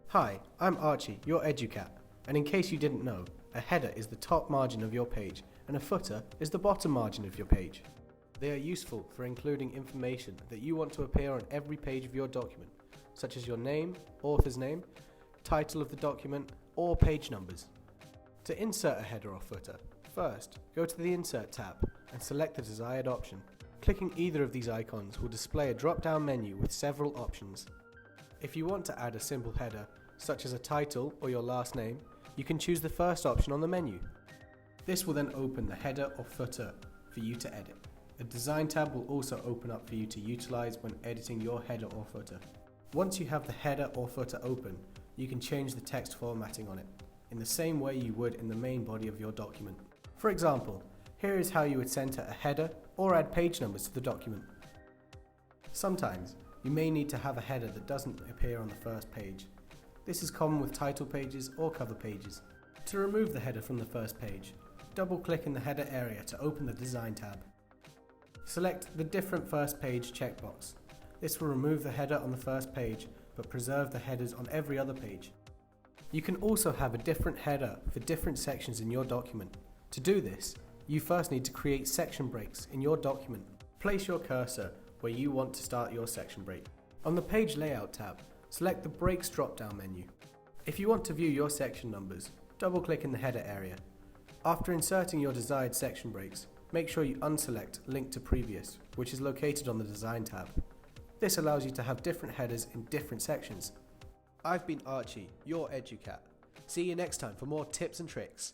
Hi, I'm Archie, your EduCat, and in case you didn't know, a header is the top margin of your page and a footer is the bottom margin of your page. They are useful for including information that you want to appear on every page of your document, such as your name, author's name, title of the document, or page numbers. To insert a header or footer, first go to the Insert tab and select the desired option. Clicking either of these icons will display a drop-down menu with several options. If you want to add a simple header, such as a title or your last name, you can choose the first option on the menu. This will then open the header or footer for you to edit. The Design tab will also open up for you to utilize when editing your header or footer. Once you have the header or footer open, you can change the text formatting on it, in the same way you would in the main body of your document. For example, here is how you would center a header or add page numbers to the document. Sometimes, you may need to have a header that doesn't appear on the first page. This is common with title pages or cover pages. To remove the header from the first page, double-click in the header area to open the Design tab. Select the Different First Page checkbox. This will remove the header on the first page, but preserve the headers on every other page. You can also have a different header for different sections in your document. To do this, you first need to create section breaks in your document. Place your cursor where you want to start your section break. On the Page Layout tab, select the Breaks drop-down menu. If you want to view your section numbers, double-click in the header area. After inserting your desired section breaks, make sure you unselect Link to Previous, which is located on the Design tab. This allows you to have different headers in different sections. I've been Archie, your EduCat. See you next time for more tips and tricks.